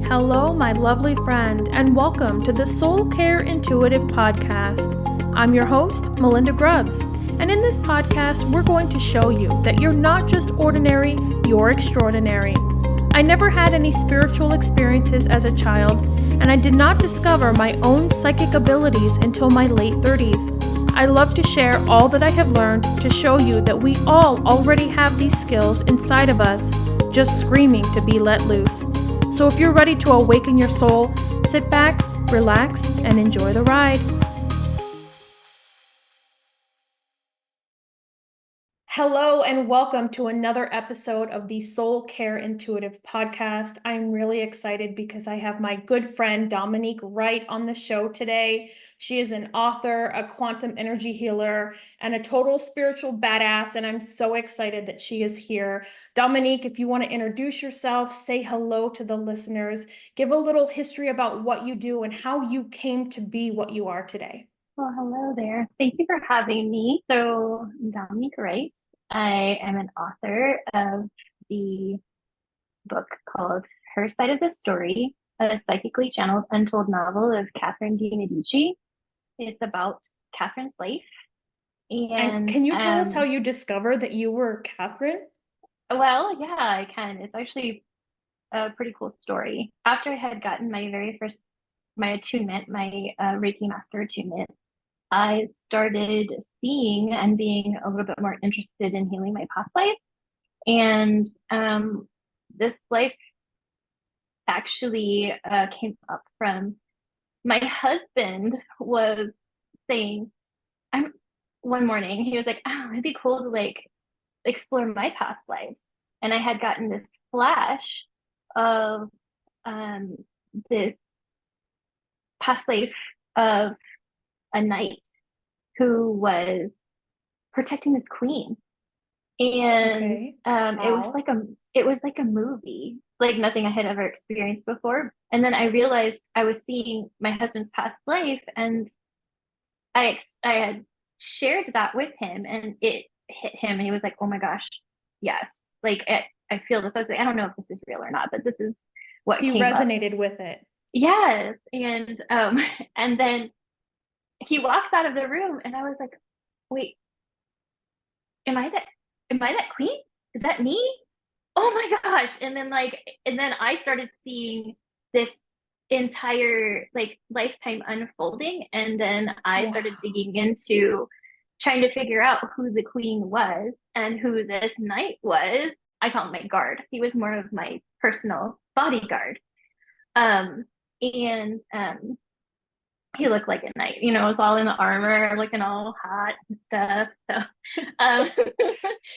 Hello, my lovely friend, and welcome to the Soul Care Intuitive Podcast. I'm your host, Melinda Grubbs, and in this podcast, we're going to show you that you're not just ordinary, you're extraordinary. I never had any spiritual experiences as a child, and I did not discover my own psychic abilities until my late 30s. I love to share all that I have learned to show you that we all already have these skills inside of us, just screaming to be let loose. So if you're ready to awaken your soul, sit back, relax, and enjoy the ride. Hello and welcome to another episode of the Soul Care Intuitive Podcast. I'm really excited because I have my good friend Dominique Wright on the show today. She is an author, a quantum energy healer, and a total spiritual badass, and I'm so excited that she is here. Dominique, if you want to introduce yourself, say hello to the listeners, give a little history about what you do and how you came to be what you are today. Well, hello there. Thank you for having me. So, I'm Dominique Wright. I am an author of the book called Her Side of the Story, a psychically channeled untold novel of Catherine de Medici. It's about Catherine's life. And And can you tell us how you discovered that you were Catherine? well, yeah, I can. It's actually a pretty cool story. After I had gotten my very first my attunement, my Reiki master attunement, I started seeing and being a little bit more interested in healing my past lives. And this life actually came up from my husband was saying, I'm one morning, he was like, oh, it'd be cool to like explore my past lives. And I had gotten this flash of um, this past life of a knight who was protecting this queen. And Okay. Wow. It was like a movie, like nothing I had ever experienced before. And then I realized I was seeing my husband's past life, and I had shared that with him, and it hit him, and he was like, "Oh my gosh, yes!" Like I feel this. I was like, I don't know if this is real or not, but this is what You came up. resonated with it. Yes, and and then he walks out of the room, and I was like, "Wait, am I that am I that queen? Is that me? Oh my gosh." And then I started seeing this entire like lifetime unfolding. And then I Wow. started digging into trying to figure out who the queen was and who this knight was. I call him my guard. He was more of my personal bodyguard. Um, and he looked like a knight, it was all in the armor, looking all hot and stuff. So,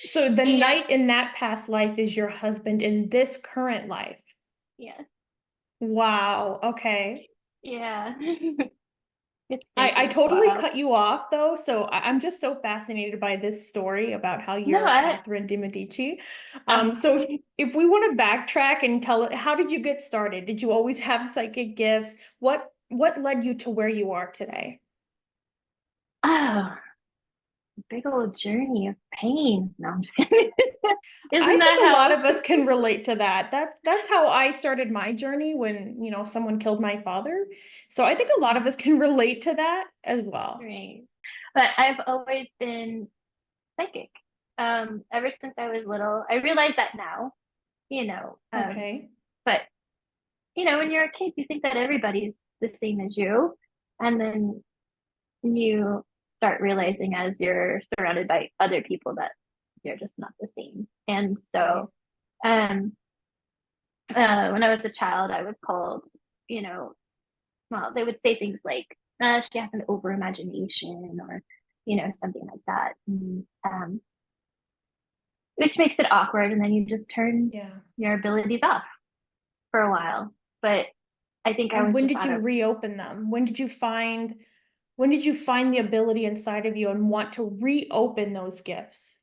So the and knight in that past life is your husband in this current life. yeah, Wow. Okay. yeah, it's I crazy. It's totally wild. cut you off though, so I'm just so fascinated by this story about how No, you're Catherine de Medici. uh, So if we want to backtrack and tell it, how did you get started? Did you always have psychic gifts? What led you to where you are today? oh, big old journey of pain. No, I'm just kidding. I Isn't think that a lot how? of us can relate to that. That's how I started my journey when, someone killed my father. So I think a lot of us can relate to that as well. Right. But I've always been psychic. Ever since I was little. I realize that now, you know. Okay. But when you're a kid, you think that everybody's the same as you. And then you start realizing as you're surrounded by other people that you're just not the same. And Right. so um when I was a child, I was called, you know, well, they would say things like, she has an over imagination or, something like that. And, which makes it awkward. And then you just turn Yeah. your abilities off for a while. But I think I And was when just did out you of, reopen them? When did you find the ability inside of you and want to reopen those gifts?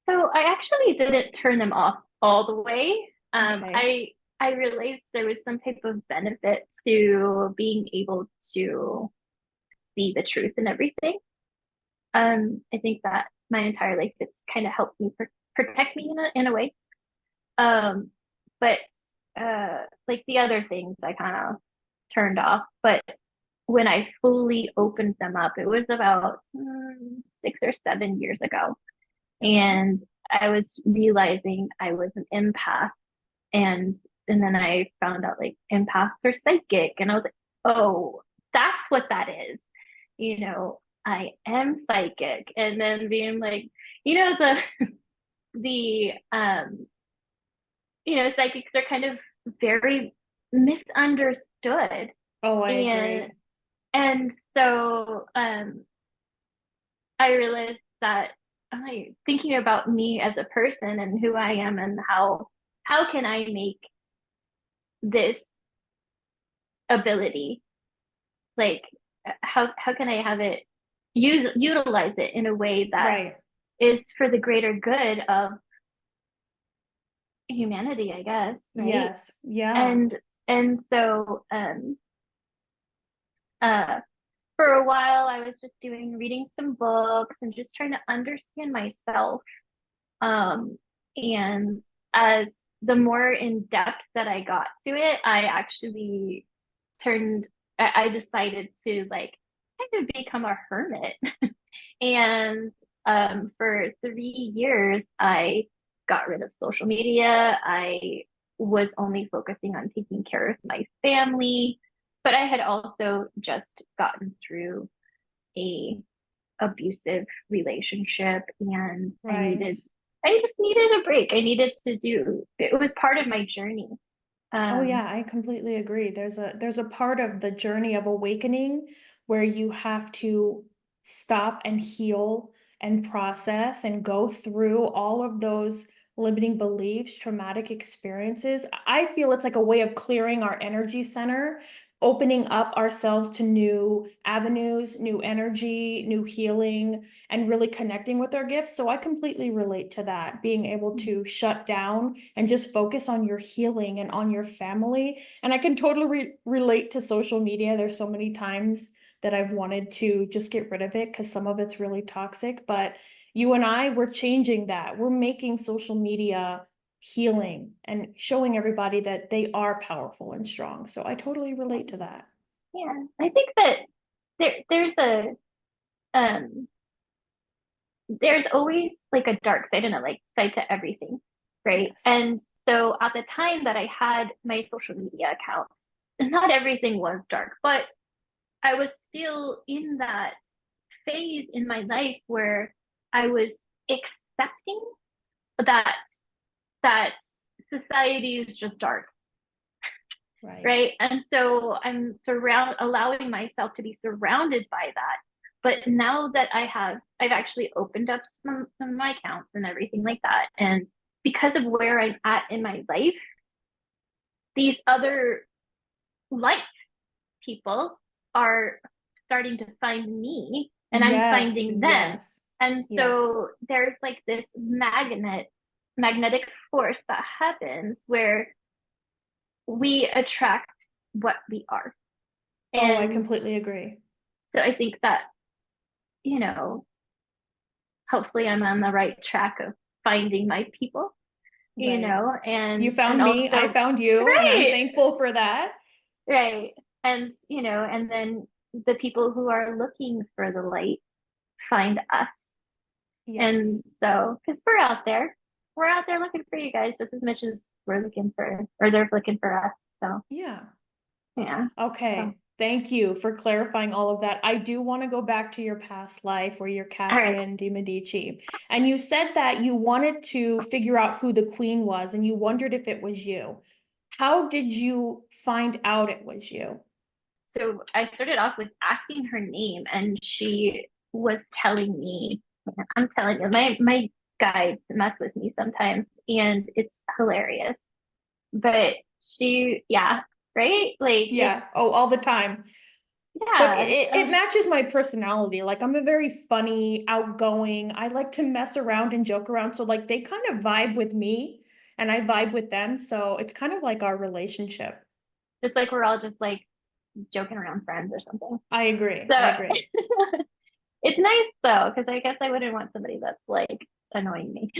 so I actually didn't turn them off all the way. Okay. I realized there was some type of benefit to being able to see the truth in everything. I think that my entire life it's kind of helped me protect me in a way. Um, but like the other things I kind of turned off. But when I fully opened them up, it was about 6 or 7 years ago. Okay. And I was realizing I was an empath. And then I found out like empaths are psychic. And I was like, oh, that's what that is. I am psychic. And then being like, the the psychics are kind of very misunderstood. Oh, I And agree. so I realized that I thinking about me as a person and who I am and how can I make this ability, like how can I have it utilize it in a way that Right. is for the greater good of humanity, I guess, right? Yes. Yeah. And so uh for a while I was just reading some books and just trying to understand myself. And as the more in depth that I got to it, I actually turned I decided to like kind of become a hermit. And for 3 years, I got rid of social media. I was only focusing on taking care of my family, but I had also just gotten through a abusive relationship, and Right. I just needed a break. I needed to do it was part of my journey. Oh Um, yeah, I completely agree. There's a part of the journey of awakening where you have to stop and heal and process and go through all of those limiting beliefs, traumatic experiences. I feel it's like a way of clearing our energy center, opening up ourselves to new avenues, new energy, new healing, and really connecting with our gifts. So I completely relate to that, being able to shut down and just focus on your healing and on your family. And I can totally relate to social media. There's so many times that I've wanted to just get rid of it because some of it's really toxic. But you and I, we're changing that. We're making social media healing and showing everybody that they are powerful and strong. So I totally relate to that. yeah, I think that um there's always like a dark side and a light side to everything, right? Yes. And so at the time that I had my social media accounts, not everything was dark, but I was still in that phase in my life where I was accepting that that society is just dark, Right. right? And so I'm allowing myself to be surrounded by that. But now that I've actually opened up some of my accounts and everything like that. And because of where I'm at in my life, these other light people are starting to find me and I'm Yes. finding them. Yes. And Yes. so there's like this magnetic force that happens where we attract what we are. Oh, I And completely agree. so I think that, you know, hopefully I'm on the right track of finding my people, Right. You and found me, I also, found you, and I'm right, thankful for that. right. And, and then the people who are looking for the light find us. And Yes. so, because we're out there looking for you guys just as much as we're looking for, or they're looking for us. So, Yeah. yeah. So, Okay. Thank you for clarifying all of that. I do want to go back to your past life where you're all right. Catherine de Medici. And you said that you wanted to figure out who the queen was and you wondered if it was you. How did you find out it was you? So I started off with asking her name, and she was telling me, I'm telling you, my guides mess with me sometimes, and it's hilarious. But yeah, right? Like it's Yeah. Oh, all the time. But yeah, it matches my personality. Like I'm a very funny, outgoing. I like to mess around and joke around. So like they kind of vibe with me and I vibe with them. So it's kind of like our relationship. it's like we're all just like joking around friends or something. I agree. So I agree. it's nice though, because I guess I wouldn't want somebody that's like annoying me.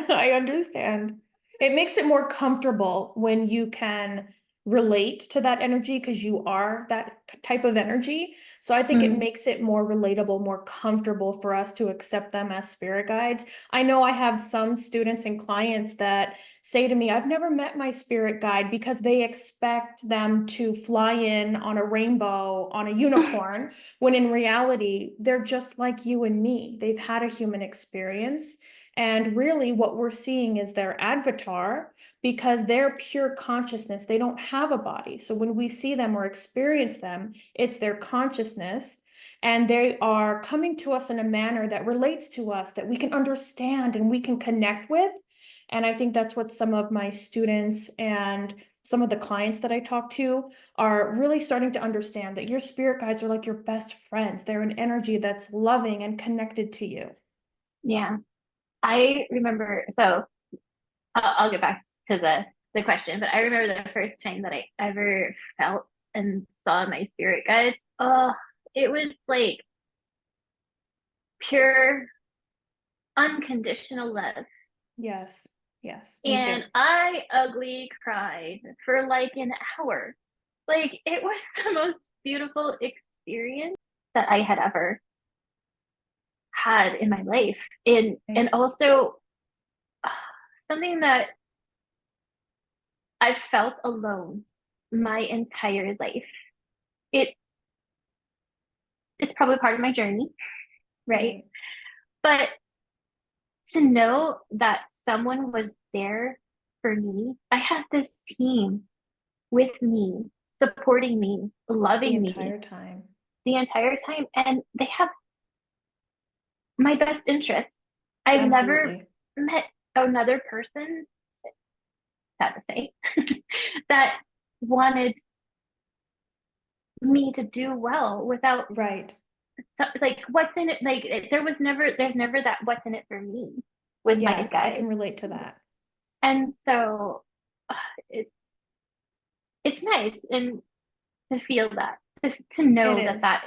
I understand. It makes it more comfortable when you can relate to that energy because you are that type of energy. So I think it Mm, makes it more relatable, more comfortable for us to accept them as spirit guides. I know I have some students and clients that say to me, I've never met my spirit guide because they expect them to fly in on a rainbow, on a unicorn, when in reality, they're just like you and me. They've had a human experience. And really, what we're seeing is their avatar because they're pure consciousness. They don't have a body. So when we see them or experience them, it's their consciousness. And they are coming to us in a manner that relates to us, that we can understand and we can connect with. And I think that's what some of my students and some of the clients that I talk to are really starting to understand, that your spirit guides are like your best friends. They're an energy that's loving and connected to you. yeah. I remember, so I'll get back to the question, but I remember the first time that I ever felt and saw my spirit guides. Oh, it was like pure unconditional love. Yes, yes, me too. And I ugly cried for like an hour. Like it was the most beautiful experience that I had ever had in my life. And Right. also uh, something that I've felt alone my entire life. It it's probably part of my journey, right? Right. But to know that someone was there for me, I have this team with me, supporting me, The loving me entire time. the entire time, and they have my best interest. I've never Absolutely. met another person, sad to say, that wanted me to do well without Right. like what's in it. Like there's never that what's in it for me with my Yes, I can guides. relate to that. And so uh, it's it's nice and to feel that, to It know that is. that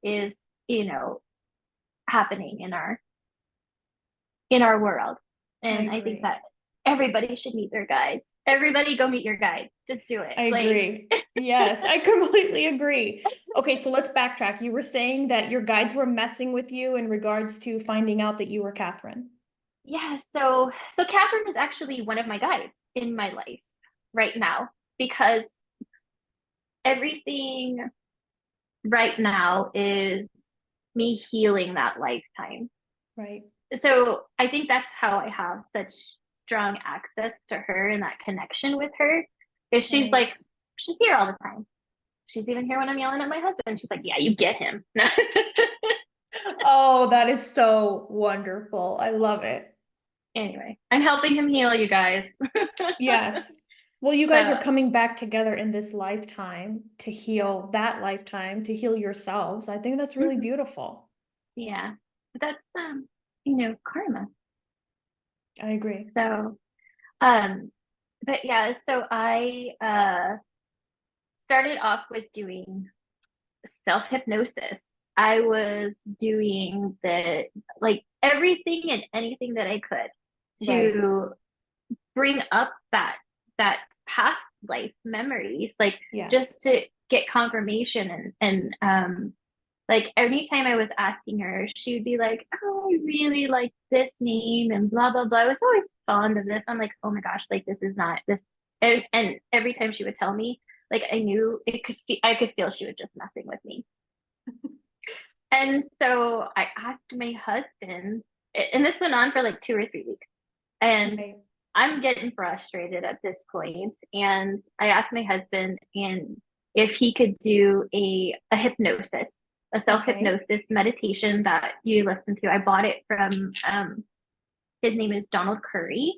is you know happening in our world. I And I think agree. that everybody should meet their guides. Everybody go meet your guides. Just do it. I Like, agree. Yes, I completely agree. Okay, so let's backtrack. You were saying that your guides were messing with you in regards to finding out that you were Catherine. yeah, so Catherine is actually one of my guides in my life right now because everything right now is me healing that lifetime. Right. So I think that's how I have such strong access to her and that connection with her. Is she's Right. like, she's here all the time. She's even here when I'm yelling at my husband. She's like, yeah, you get him. Oh, that is so wonderful. I love it. Anyway, I'm helping him heal, you guys. Yes. Well, you guys are So coming back together in this lifetime to yeah. heal that lifetime, to heal yourselves. I think that's really Mhm. beautiful. Yeah. But that's karma. I agree. So um but yeah, so I started off with doing self-hypnosis. I was doing the like everything and anything that I could Right. to bring up that past life memories, like Yes. just to get confirmation and like anytime I was asking her, she would be like, "Oh, I really like this name and blah blah blah." I was always fond of this. I'm like, "Oh my gosh, like this is not this." And every time she would tell me, like I knew I could feel she was just messing with me. And so I asked my husband, and this went on for like 2 or 3 weeks. And Right. I'm getting frustrated at this point. And I asked my husband and if he could do a hypnosis, a Okay. self-hypnosis meditation that you listen to. I bought it from his name is Donald Curry,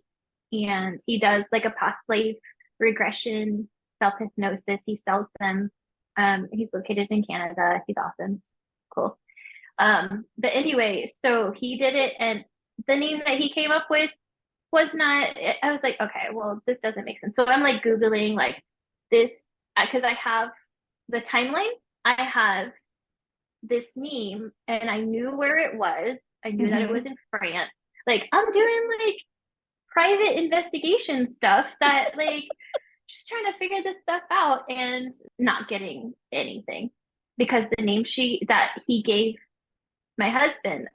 and he does like a past life regression self-hypnosis. He sells them. He's located in Canada. He's awesome. It's cool. But anyway, so he did it, and the name that he came up with was not. I was like, okay, well, this doesn't make sense. So I'm like googling like this because I have the timeline. I have this meme, and I knew where it was. I knew that it was Mm-hmm. in France. Like I'm doing like private investigation stuff that like just trying to figure this stuff out and not getting anything because the name she that he gave my husband,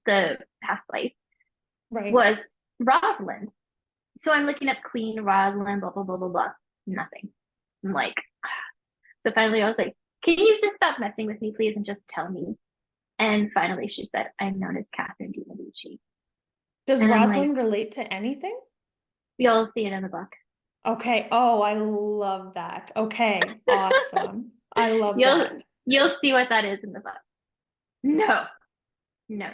the past life Right. was Rosalind. So I'm looking up Queen Rosalind, blah blah blah blah blah. Nothing. I'm like, so finally I was like, can you just stop messing with me, please, and just tell me? And finally she said, I'm known as Catherine de Medici. Does And I'm like, Rosalind relate to anything? you'll see it in the book. Okay. Oh, I love that. Okay. Awesome. I love You'll that. you'll see what that is in the book. No, no.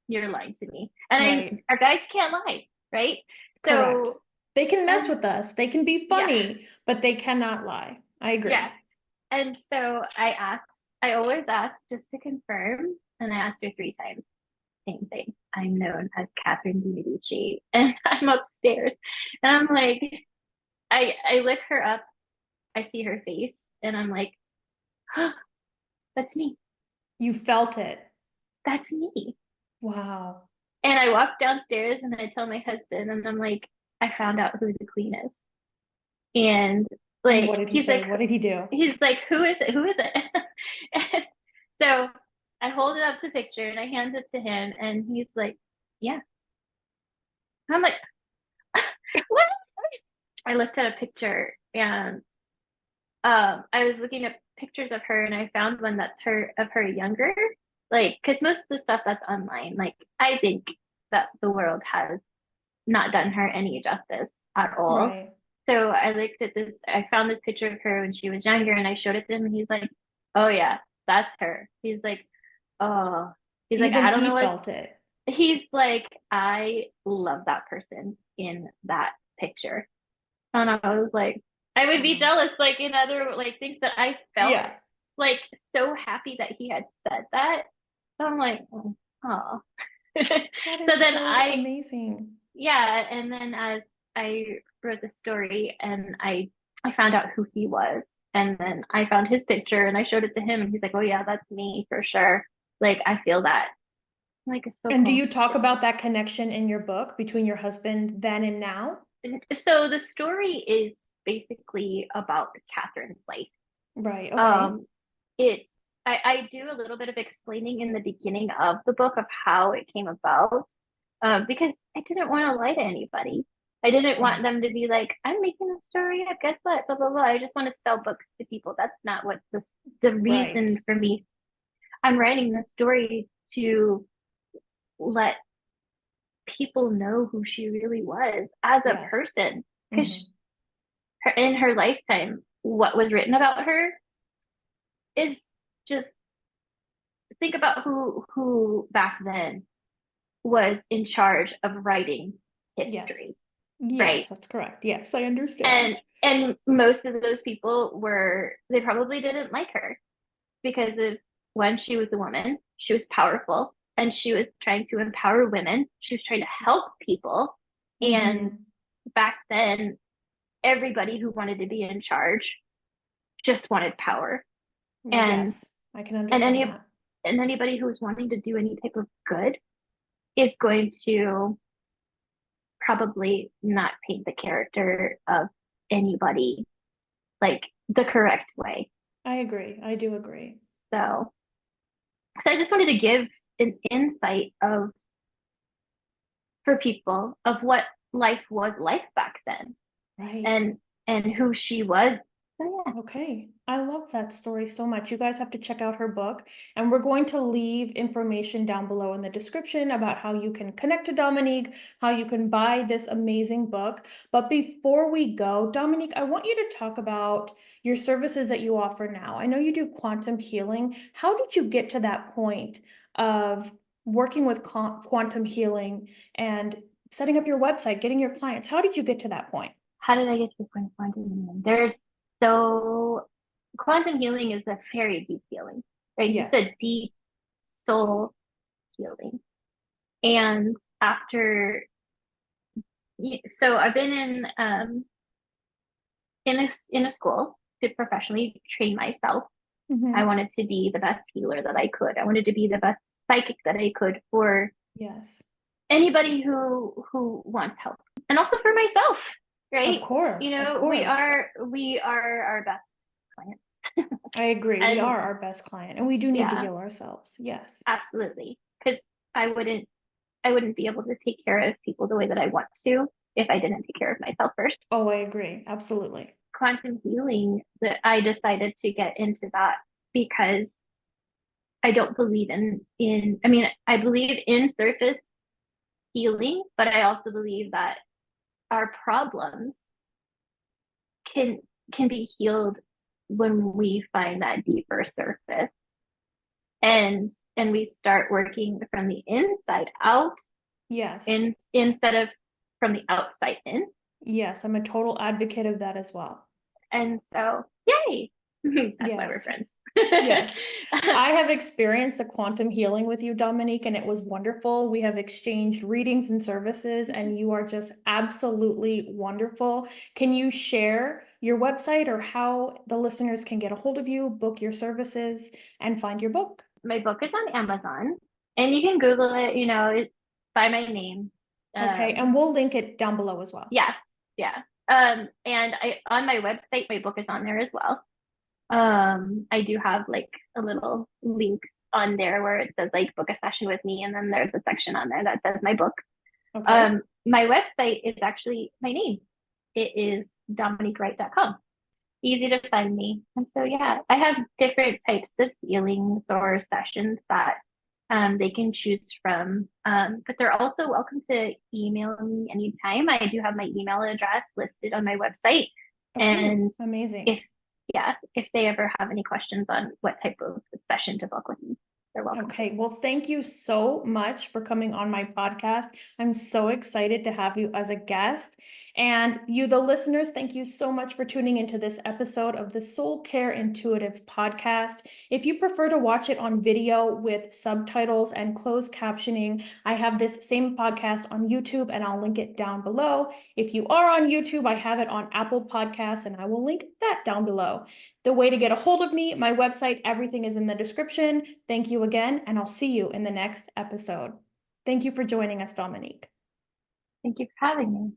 You're lying to me. And Right. our guides can't lie, right? Correct. So, They can mess and with us. They can be yeah, funny, but they cannot lie. I yeah. agree. And so I always ask just to confirm, and I asked her 3 times. Same thing. I'm known as Catherine de Medici, and I'm upstairs, and I'm like, I look her up, I see her face, and I'm like, oh, that's me. You felt it. That's me. Wow. And I walk downstairs and I tell my husband, and I'm like, I found out who the queen is. And And like, what did he say? What did he do? he's like, who is it? Who is it? And so I hold it up the picture and I hand it to him, and he's like, yeah. And I'm like, what? I looked at a picture and I was looking at pictures of her and I found one that's her of her younger. Like, because most of the stuff that's online, like, I think that the world has not done her any justice at all. Right. So I looked at this, I found this picture of her when she was younger and I showed it to him and he's like, oh yeah, that's her. He's like, oh, he's like, Even I don't he know what, felt it. he's like, I love that person in that picture. And I was like, I would be Wow. jealous, like in other like things, but I felt Yeah. like so happy that he had said that. So I'm like, oh. That So is then so amazing. yeah, and then as I wrote the story and I found out who he was, and then I found his picture and I showed it to him, and he's like, oh yeah, that's me for sure. Like I feel that. Like it's so And do cool. you talk about that connection in your book between your husband then and now? So the story is basically about Catherine's life. Right. Okay. Um, it's I do a little bit of explaining in the beginning of the book of how it came about, because I didn't want to lie to anybody. I didn't want Right. them to be like, I'm making a story up, guess what? Blah blah blah. I just want to sell books to people. That's not what the Right. reason for me. I'm writing the story to let people know who she really was as a Yes. person. Hmm. Because in her lifetime, what was written about her is just think about who back then was in charge of writing Yes. history, right? Yes, that's correct. Yes, I understand. And most of those people were they probably didn't like her because of when she was a woman, she was powerful and she was trying to empower women. She was trying to help people. And Hmm. back then, everybody who wanted to be in charge just wanted power. And Yes, I can and understand any that. and anybody who was wanting to do any type of good is going to probably not paint the character of anybody like the correct way. I agree. I do agree. So, so I just wanted to give an insight of for people of what life was like back then Right. and who she was. So yeah. Okay. I love that story so much. You guys have to check out her book, and we're going to leave information down below in the description about how you can connect to Dominique, how you can buy this amazing book. But before we go, Dominique, I want you to talk about your services that you offer now. I know you do quantum healing. How did you get to that point of working with quantum healing and setting up your website, getting your clients? How did you get to that point? How did I get to the point of quantum healing? There's so quantum healing is a very deep healing, right? It's Yes. a deep soul healing. And after, so I've been in a school to professionally train myself. I Hmm. wanted to be the best healer that I could. I wanted to be the best psychic that I could for, Yes. anybody who wants help, and also for myself, Of right? course, of course. We are our best clients. I agree. We And are our best client, and we do need to yeah, heal ourselves. Yes. absolutely. Because I wouldn't be able to take care of people the way that I want to if I didn't take care of myself first. Oh, I agree. Absolutely. Quantum healing, that I decided to get into that because I don't believe in I mean, I believe in surface healing, but I also believe that our problems can can be healed when we find that deeper surface, and we start working from the inside out Yes. instead of from the outside in. Yes. I'm a total advocate of that as well. And so, yay. That's why we're Yes. friends. Yes. I have experienced the quantum healing with you, Dominique, and it was wonderful. We have exchanged readings and services, and you are just absolutely wonderful. Can you share your website or how the listeners can get a hold of you, book your services, and find your book? My book is on Amazon, and you can Google it, by my name. Okay, and we'll link it down below as well. Yeah, yeah. And I on my website, my book is on there as well. I do have like a little links on there where it says like book a session with me, and then there's a section on there that says my book. Okay. My website is actually my name. It is dominiquewright.com. Easy to find me. And so yeah, I have different types of healings or sessions that they can choose from. But they're also welcome to email me anytime. I do have my email address listed on my website. Okay. And Amazing. if if they ever have any questions on what type of session to book with me, they're welcome to. Okay, well, thank you so much for coming on my podcast. I'm so excited to have you as a guest. And you, the listeners, thank you so much for tuning into this episode of the Soul Care Intuitive podcast. If you prefer to watch it on video with subtitles and closed captioning, I have this same podcast on YouTube and I'll link it down below. If you are on YouTube, I have it on Apple Podcasts and I will link that down below. The way to get a hold of me, my website, everything is in the description. Thank you again, and I'll see you in the next episode. Thank you for joining us, Dominique. Thank you for having me.